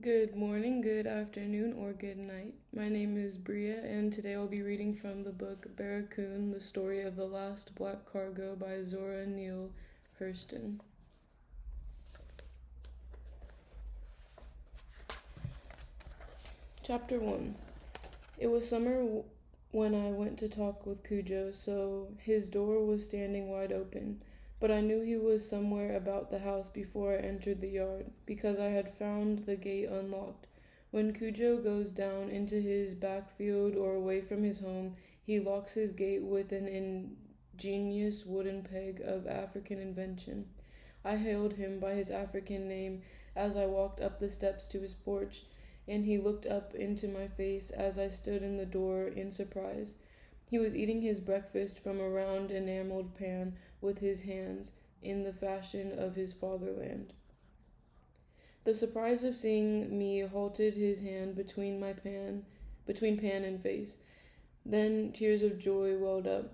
Good morning, good afternoon, or good night. My name is Bria, and today I'll be reading from the book Barracoon, the story of the last black cargo by Zora Neale Hurston. Chapter 1. It was summer when I went to talk with Cujo, so his door was standing wide open, but I knew he was somewhere about the house before I entered the yard, because I had found the gate unlocked. When Cujo goes down into his backfield or away from his home, he locks his gate with an ingenious wooden peg of African invention. I hailed him by his African name as I walked up the steps to his porch, and he looked up into my face as I stood in the door in surprise. He was eating his breakfast from a round enameled pan with his hands, in the fashion of his fatherland. The surprise of seeing me halted his hand between pan and face. Then tears of joy welled up.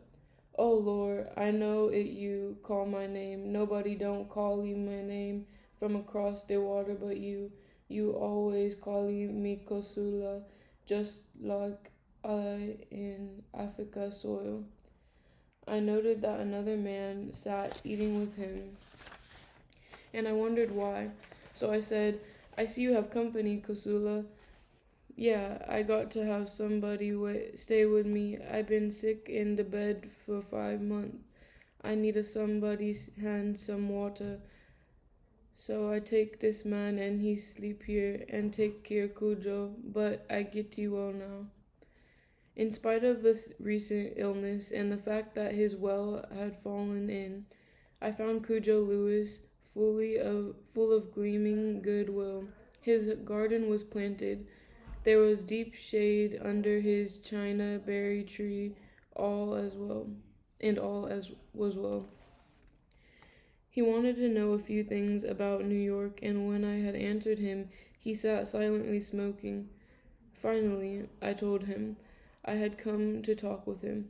"Oh Lord, I know it you call my name. Nobody don't call my name from across the water but you. You always call me Kosula, just like I in Africa soil." I noted that another man sat eating with him, and I wondered why. So I said, "I see you have company, Kosula." "Yeah, I got to have somebody stay with me. I've been sick in the bed for 5 months. I need somebody's hand some water. So I take this man and he sleep here and take care Cujo, but I get you well now." In spite of this recent illness and the fact that his well had fallen in, I found Cujo Lewis full of gleaming goodwill. His garden was planted. There was deep shade under his china berry tree, all as well, and all as was well. He wanted to know a few things about New York, and when I had answered him, he sat silently smoking. Finally, I told him I had come to talk with him.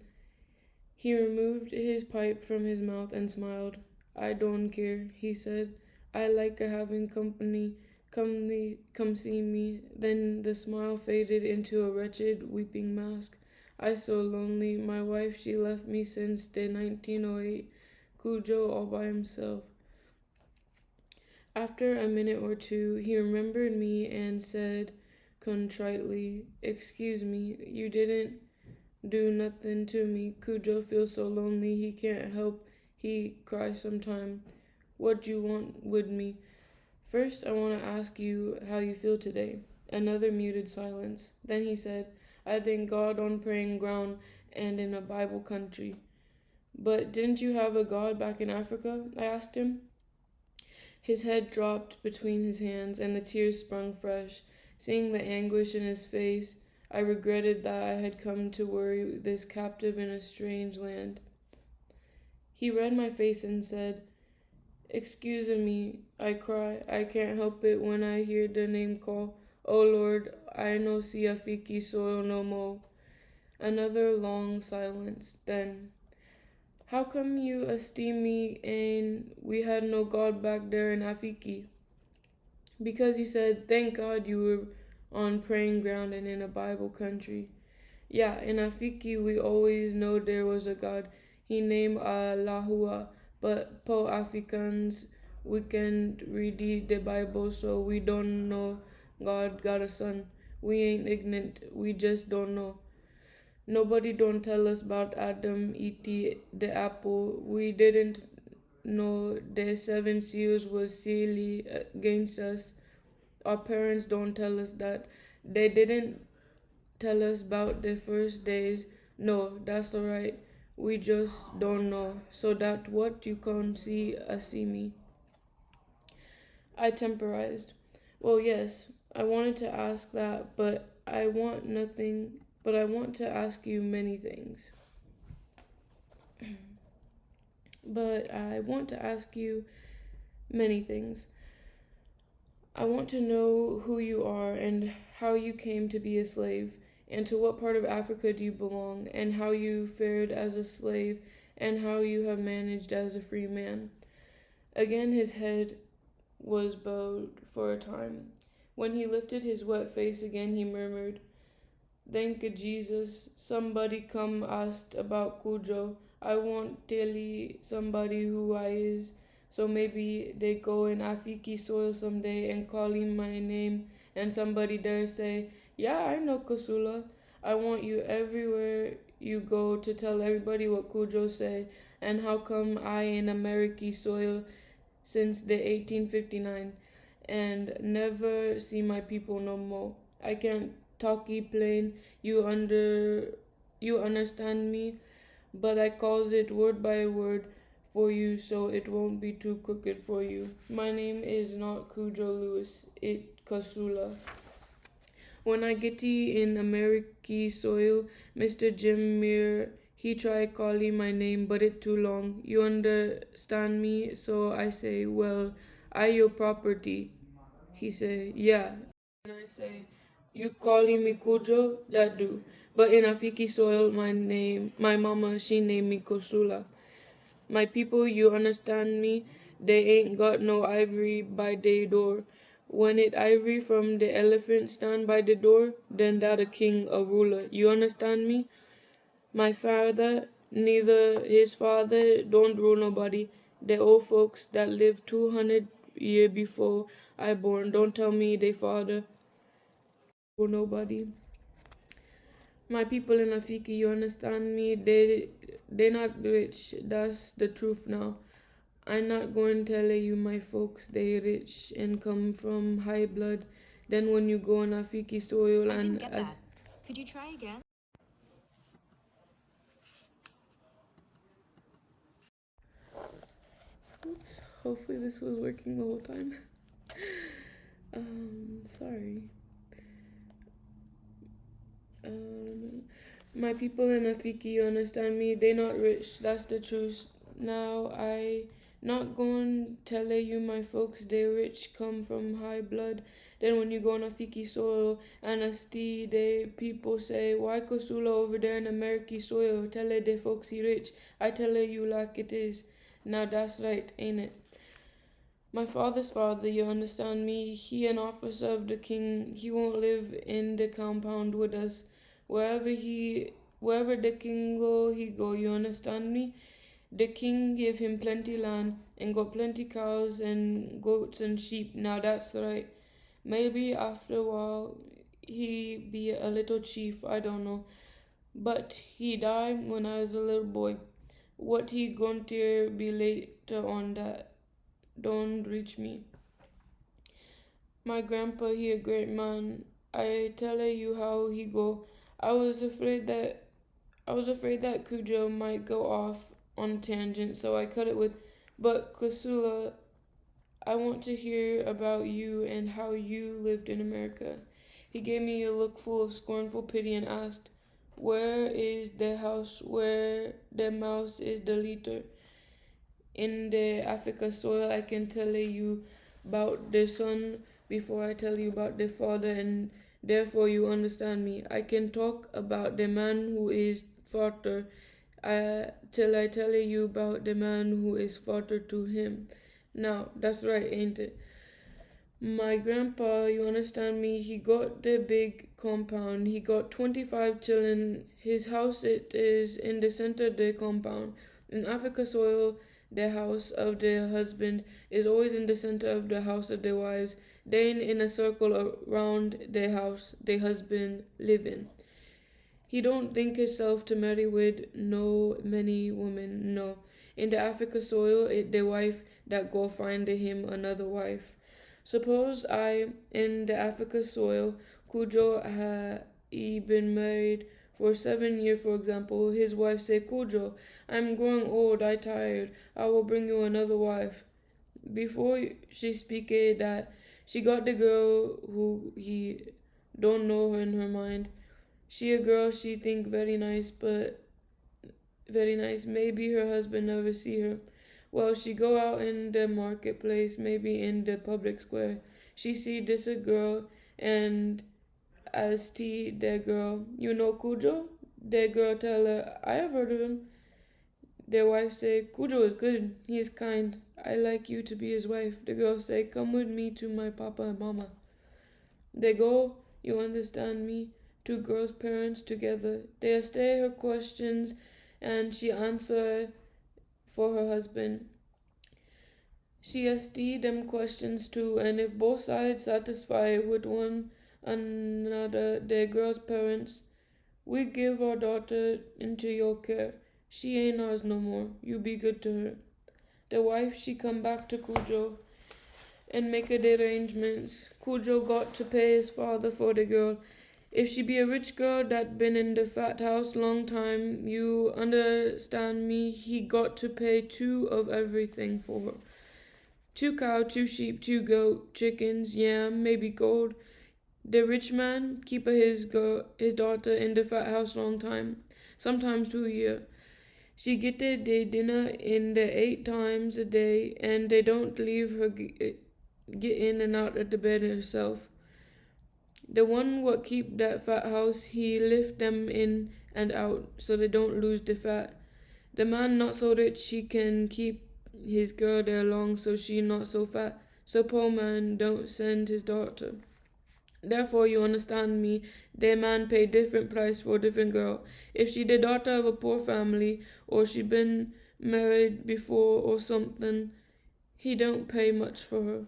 He removed his pipe from his mouth and smiled. "I don't care," he said. "I like having company. Come see me." Then the smile faded into a wretched weeping mask. "I so lonely. My wife, she left me since the 1908. Cujo all by himself." After a minute or two, he remembered me and said contritely, "Excuse me, you didn't do nothing to me. Cujo feels so lonely he can't help he cry sometime. What you want with me?" "First, I want to ask you how you feel today." Another muted silence. Then he said, "I thank God on praying ground and in a Bible country." "But didn't you have a God back in Africa?" I asked him. His head dropped between his hands, and the tears sprung fresh. Seeing the anguish in his face, I regretted that I had come to worry this captive in a strange land. He read my face and said, "Excuse me, I cry. I can't help it when I hear the name call. Oh Lord, I no see Afiki soil no more." Another long silence. Then, "How come you esteem me and we had no God back there in Afiki?" "Because you said, thank God you were on praying ground and in a Bible country." "Yeah, in Afiki we always know there was a God. He named Allahua, but po Africans we can't read the Bible, so we don't know God got a son. We ain't ignorant, we just don't know. Nobody don't tell us about Adam eating the apple. We didn't know the 7 seals was silly against us. Our parents don't tell us that. They didn't tell us about the first days. No, that's alright. We just don't know. So that what you can't see me." I temporized. "Well, yes, I wanted to ask that, but I want to ask you many things. But I want to ask you many things. I want to know who you are and how you came to be a slave, and to what part of Africa do you belong, and how you fared as a slave, and how you have managed as a free man." Again his head was bowed for a time. When he lifted his wet face again, he murmured, "Thank you, Jesus. Somebody come asked about Cujo. I want tell somebody who I is, so maybe they go in Afiki soil someday and call him my name, and somebody dare say, yeah, I know Kosula. I want you everywhere you go to tell everybody what Cujo say, and how come I in American soil since the 1859, and never see my people no more. I can't talky plain, you understand me, but I calls it word by word for you so it won't be too crooked for you. My name is not Cujo Lewis, it Kasula. When I getty in American soil, Mr. Jim Muir, he try calling my name, but it too long. You understand me? So I say, well, I your property. He say, yeah. And I say, you calling me Cujo? That do. But in Afiki soil, my mama, she named me Kosula. My people, you understand me? They ain't got no ivory by they door. When it ivory from the elephant stand by the door, then that a king, a ruler. You understand me? My father, neither his father, don't rule nobody. The old folks that lived 200 year before I born, don't tell me they father rule nobody. My people in Afiki, you understand me? They not rich. That's the truth now. I'm not going to tell you my folks they rich and come from high blood. Then when you go on Afiki soil I didn't get that. Could you try again? Oops, hopefully this was working the whole time. Sorry. My people in Afiki, you understand me? They not rich. That's the truth. Now I not going tell you my folks they rich come from high blood. Then when you go on Afiki soil and they people say why Kosula over there in American soil tell they folks he rich. I tell you like it is. Now that's right, ain't it? My father's father, you understand me? He an officer of the king. He won't live in the compound with us. Wherever the king go, he go. You understand me? The king give him plenty land and got plenty cows and goats and sheep. Now that's right. Maybe after a while he be a little chief. I don't know. But he died when I was a little boy. What he going to be later on that don't reach me. My grandpa, he a great man. I tell you how he go. I was afraid that Cujo might go off on a tangent, so I cut it with, but Kusula, I want to hear about you and how you lived in America. He gave me a look full of scornful pity and asked, where is the house where the mouse is the leader? In the Africa soil, I can tell you about the son before I tell you about the father, and therefore you understand me. I can talk about the man who is father till I tell you about the man who is father to him. Now, that's right, ain't it? My grandpa, you understand me, he got the big compound. He got 25 children. His house it is in the center of the compound. In Africa soil, the house of the husband is always in the center of the house of the wives. Then in a circle around the house the husband live in. He don't think himself to marry with no many women, no. In the Africa soil, it the wife that go find him another wife. Suppose I, in the Africa soil, Cujo he been married for 7 years, for example. His wife say, Cujo, I'm growing old, I tired. I will bring you another wife. Before she speak that, she got the girl who he don't know her in her mind. She a girl she think very nice, but very nice. Maybe her husband never see her. Well, she go out in the marketplace, maybe in the public square. She see this a girl, and as T the girl, you know Cujo? The girl tell her, I have heard of him. Their wife say, Cujo is good. He is kind. I like you to be his wife. The girl say, come with me to my papa and mama. They go, you understand me, two girls' parents together. They ask her questions and she answer for her husband. She asked them questions too, and if both sides satisfy with one another, their girls' parents, we give our daughter into your care. She ain't ours no more. You be good to her. The wife, she come back to Cujo and make the arrangements. Cujo got to pay his father for the girl. If she be a rich girl that been in the fat house long time, you understand me, he got to pay two of everything for her. 2 cow, 2 sheep, 2 goat, chickens, yam, maybe gold. The rich man keep his daughter in the fat house long time, sometimes 2 year. She get their dinner in the 8 times a day, and they don't leave her get in and out of the bed herself. The one what keep that fat house, he lift them in and out so they don't lose the fat. The man not so rich, he can keep his girl there long so she not so fat. So poor man don't send his daughter. Therefore, you understand me, the man pay different price for different girl. If she the daughter of a poor family, or she been married before or something, he don't pay much for her.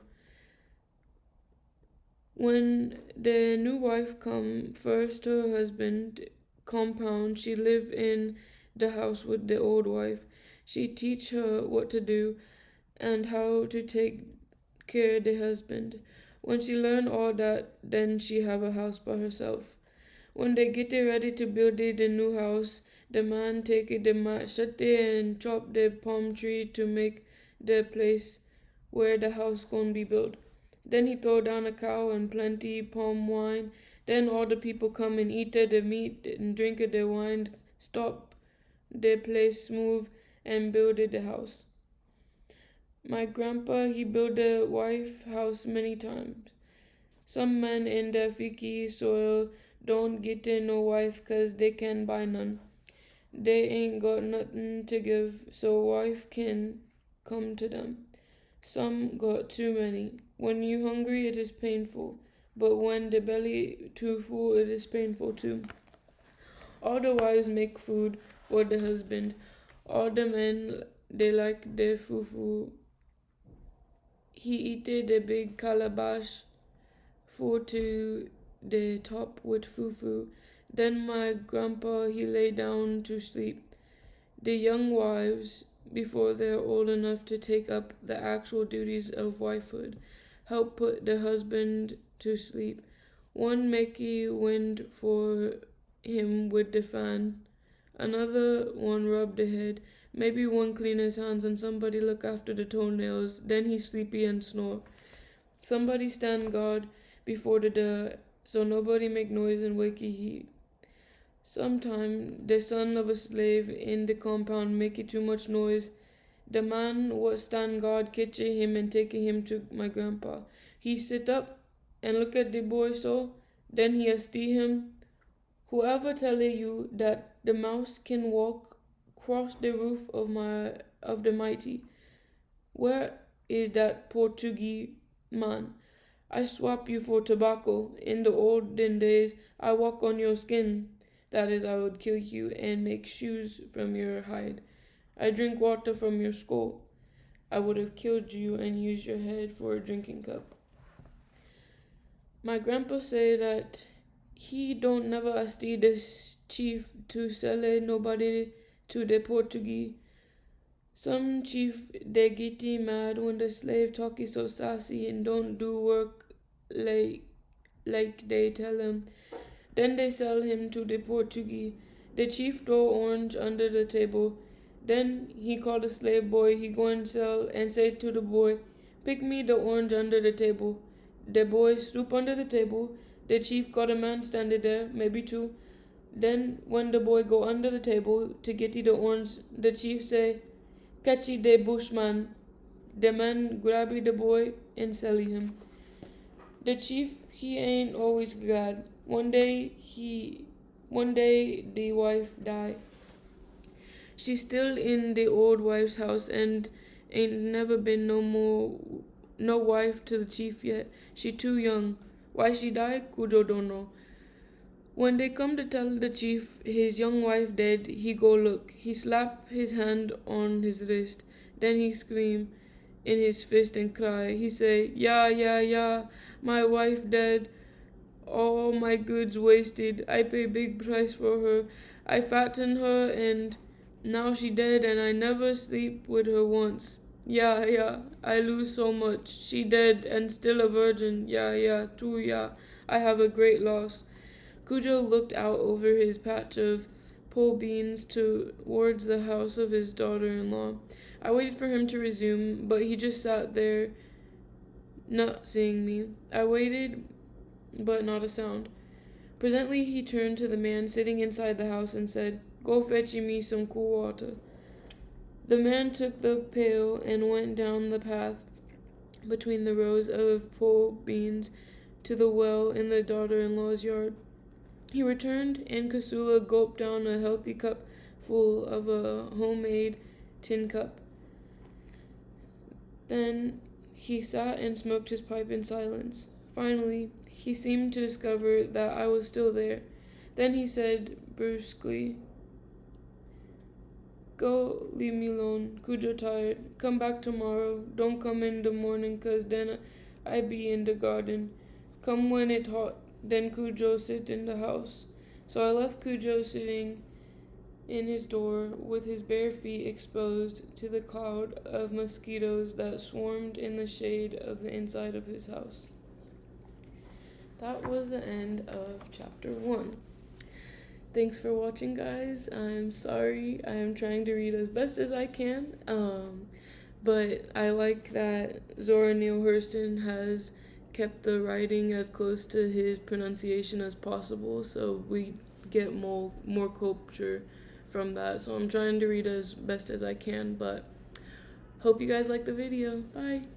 When the new wife come first to her husband compound, she live in the house with the old wife. She teach her what to do and how to take care of the husband. When she learn all that, then she have a house by herself. When they get it ready to build the new house, the man take it the machete and chop the palm tree to make the place where the house gonna be built. Then he throw down a cow and plenty palm wine. Then all the people come and eat the meat and drink the wine, stop the place smooth and build the house. My grandpa, he built the wife house many times. Some men in the fiki soil don't get no wife 'cause they can't buy none. They ain't got nothing to give, so wife can come to them. Some got too many. When you hungry, it is painful, but when the belly too full, it is painful too. All the wives make food for the husband. All the men, they like their fufu. He eated a big calabash full to the top with fufu. Then my grandpa, he lay down to sleep. The young wives, before they're old enough to take up the actual duties of wifehood, help put the husband to sleep. One makey wind for him with the fan, another one rub the head, maybe one clean his hands, and somebody look after the toenails. Then he sleepy and snore. Somebody stand guard before the door, so nobody make noise and wakey he. Sometime the son of a slave in the compound make too much noise. The man what stand guard catch him and take him to my grandpa. He sit up and look at the boy so, then he ask him, whoever tell you that the mouse can walk across the roof of the mighty? Where is that Portuguese man? I swap you for tobacco. In the olden days, I walk on your skin. That is, I would kill you and make shoes from your hide. I drink water from your skull. I would have killed you and used your head for a drinking cup. My grandpa say that he don't never ask this chief to sell nobody to the Portuguese. Some chief they get mad when the slave talk is so sassy and don't do work like they tell him. Then they sell him to the Portuguese. The chief throw orange under the table. Then he call the slave boy he go and sell and say to the boy, pick me the orange under the table. The boy stoop under the table. The chief got a man standing there, maybe two. Then when the boy go under the table to get the orange, the chief say, catchy the bushman. The man grabby the boy and sell him. The chief he ain't always glad. One day the wife die. She's still in the old wife's house and ain't never been no wife to the chief yet. She too young. Why she died, Cujo don't know. When they come to tell the chief his young wife dead, he go look. He slap his hand on his wrist. Then he scream in his fist and cry. He say, "Yeah, yeah, yeah, my wife dead. All my goods wasted. I pay big price for her. I fatten her and now she dead and I never sleep with her once. Yeah, yeah, I lose so much. She dead and still a virgin. Yeah, yeah, too, yeah. I have a great loss." Cujo looked out over his patch of pole beans towards the house of his daughter-in-law. I waited for him to resume, but he just sat there, not seeing me. I waited, but not a sound. Presently he turned to the man sitting inside the house and said, "Go fetch me some cool water." The man took the pail and went down the path between the rows of pole beans to the well in the daughter-in-law's yard. He returned, and Kasula gulped down a healthy cup full of a homemade tin cup. Then he sat and smoked his pipe in silence. Finally, he seemed to discover that I was still there. Then he said brusquely, "Go, leave me alone. Cujo tired. Come back tomorrow. Don't come in the morning, 'cause then I be in the garden. Come when it hot. Then Cujo sit in the house." So I left Cujo sitting in his door with his bare feet exposed to the cloud of mosquitoes that swarmed in the shade of the inside of his house. That was the end of chapter 1. Thanks for watching, guys. I'm sorry. I am trying to read as best as I can. But I like that Zora Neale Hurston has kept the writing as close to his pronunciation as possible, so we get more culture from that. So I'm trying to read as best as I can, but hope you guys like the video. Bye.